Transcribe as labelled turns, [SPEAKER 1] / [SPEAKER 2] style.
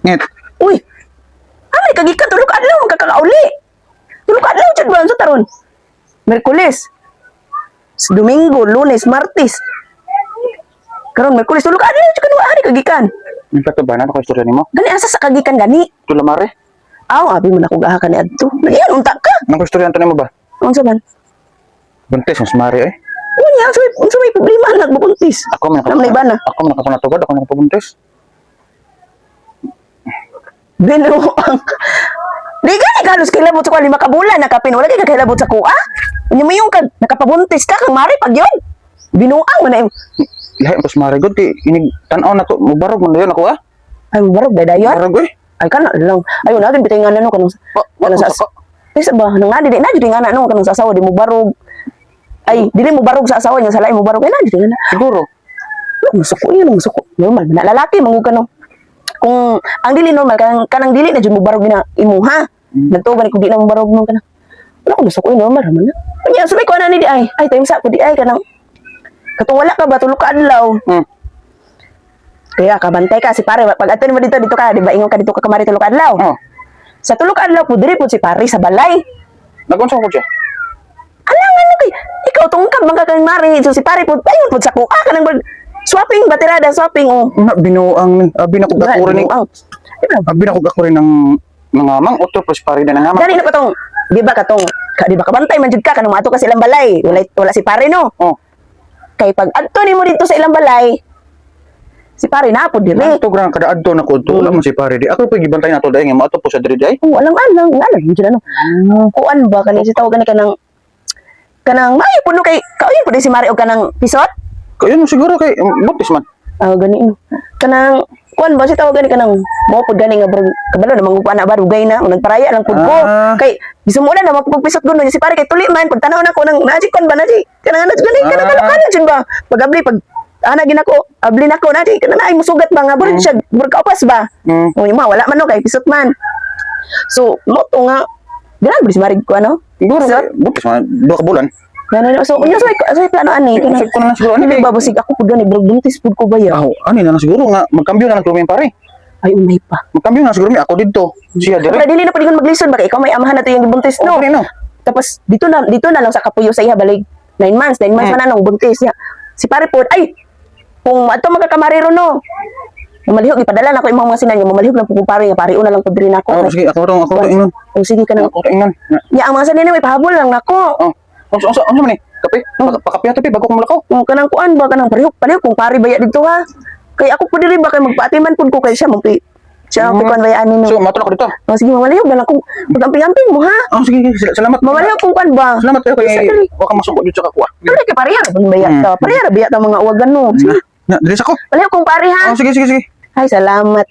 [SPEAKER 1] Ngit.
[SPEAKER 2] Uy, amay kagikan tulog adlaw magkakauli. Tulog adlaw jud ba sa taron? Miyerkules, Domingo, Lunes, Martes. Karon Miyerkules tulog adlaw jud kanwa ani kagikan.
[SPEAKER 1] Yung katubanan ako istorya nimo.
[SPEAKER 2] Gani asa sa kagikan gani?
[SPEAKER 1] Tula mare.
[SPEAKER 2] Aw, abi man ako gaha ka ni adto. Nagyan unta ka.
[SPEAKER 1] Nang istorya nimo ba?
[SPEAKER 2] Unsa man?
[SPEAKER 1] Buntis mas mare ay.
[SPEAKER 2] Unya, unsa may problema nagbubuntis?
[SPEAKER 1] Ako man
[SPEAKER 2] Nam na iba na.
[SPEAKER 1] Ako man natugod, ako nakapabuntis.
[SPEAKER 2] Binuang. Di ka ni kalos kilabot sa lima ka bulan nakapin wala kay kilabot sa kuha. Unya mo yung nakapabuntis ka kang mari pag yun. Binuang man na yung
[SPEAKER 1] Lahi mas mare gud kay inig tan-aw na to, mubarog man dayon ako ah.
[SPEAKER 2] ay barog dadayon.
[SPEAKER 1] Barog eh.
[SPEAKER 2] Ay kana lang. Ayun natin bitay nga nano kanang kanang sa. Isa ba nang adi na jud nga nano kanang sa asawa di mo barog. Ay dili mo barog sa asawa niya sa lain mo barog ay na jud nga.
[SPEAKER 1] Siguro.
[SPEAKER 2] Musuko yun musuko. Normal na lalaki mangug kano. Kung ang dili normal kanang dili na jud mo barog na imuha. Nagtuban ko di na mo barog mo kanang. Wala ko musuko normal man na. Unya sabay ko na ni di ay time sa ko di ay kanang katong wala ka ba tulog ka adlaw. Kaya kabantay ka si pare pag ato mo dito ka di ba ingon ka dito ka kamari tulog adlaw.
[SPEAKER 1] Oh.
[SPEAKER 2] Sa tulog adlaw po diri po si pare sa balay.
[SPEAKER 1] Nagunsa ko siya.
[SPEAKER 2] Alangan mo kay ikaw tungkab man ka kang mari so si pare po ayun po sa kuha ka nang swapping baterada swapping oh.
[SPEAKER 1] Na binuang abi na ko gakuri ning abi na ko gakuri ng mga mang utro plus pare na nga.
[SPEAKER 2] Dari na katong di ba di ba kabantay man jud ka kanang maato ka sa ilang balay wala si pare no.
[SPEAKER 1] Oh.
[SPEAKER 2] Kay pag adto nimo dito sa ilang balay si pare na po diri.
[SPEAKER 1] Ito grang kada adto na ko to wala man si pare di. Ako pa gibantay na to dai nga maato po sa diri dai.
[SPEAKER 2] Oh, alang yun ano. Kuan ba kanang si tawag kanang maayo puno kay kauyon po din si Mario kanang pisot.
[SPEAKER 1] Kayo no siguro kay buntis man.
[SPEAKER 2] Ah, gani no. Kanang kuan ba si tawag kanang mo pud gani nga bro kabalo na mangupa na ba dugay na nagparaya lang pud ko. Kay gisumulan na mapugpisot guno si pare kay tuli man pag tanaw na ko nang naji kon ba naji kanang ano gani kanang kalokan jud ba pag abli pag ana ginako abli nako naji kanang ay musugat ba nga bro siya burkapas ba. O yung wala man no kay pisot man. So mo to nga ganang si Mario ko ano.
[SPEAKER 1] Siguro buntis man 2 ka bulan.
[SPEAKER 2] Ano so unya sa plano ani
[SPEAKER 1] Kasi ko na siguro ani
[SPEAKER 2] Ano ba basig ako pud gani bro buntis pud ko ba ya?
[SPEAKER 1] Ani na siguro nga magkambyo na lang kami pare.
[SPEAKER 2] Ay umay pa.
[SPEAKER 1] Magkambyo na siguro mi ako didto. Siya
[SPEAKER 2] Pero
[SPEAKER 1] dire.
[SPEAKER 2] dili na pud maglison ba kay ikaw may amahan na to yung buntis no.
[SPEAKER 1] Okay no.
[SPEAKER 2] Tapos dito na lang sa kapuyo sa iya balik 9 months man anong buntis niya. Si pare pod ay kung ato magkakamariro no. Malihog ipadala na ko imong mga sinanyo malihog lang pud pare nga pare una lang pud diri nako.
[SPEAKER 1] Oh sige ako ingon.
[SPEAKER 2] Oh sige ka nang.
[SPEAKER 1] Ako ingon.
[SPEAKER 2] Ya ang mga sinanyo may pahabol lang nako.
[SPEAKER 1] Oh. Ano man eh? Kape? Pakapiya to bago ko mulakaw.
[SPEAKER 2] Oh kanang kuan ba kanang palihog kung pare baya dito ha. Kay ako pud diri ba kay magpaatiman pud ko kay siya mong siya ang kuan baya ani no.
[SPEAKER 1] So matulog ko dito.
[SPEAKER 2] Oh sige mamalihog na lang ko. Pag-amping mo ha.
[SPEAKER 1] Oh sige salamat.
[SPEAKER 2] Mamalihog kung kuan ba.
[SPEAKER 1] Salamat kayo kay wa ka masuko dito sa kuha.
[SPEAKER 2] Dili kay pareha pud baya ta. Pareha baya ta mga uwagan no. Sige.
[SPEAKER 1] Na dili sa ko.
[SPEAKER 2] Malihog kung pare ha.
[SPEAKER 1] Oh sige.
[SPEAKER 2] Ay salamat.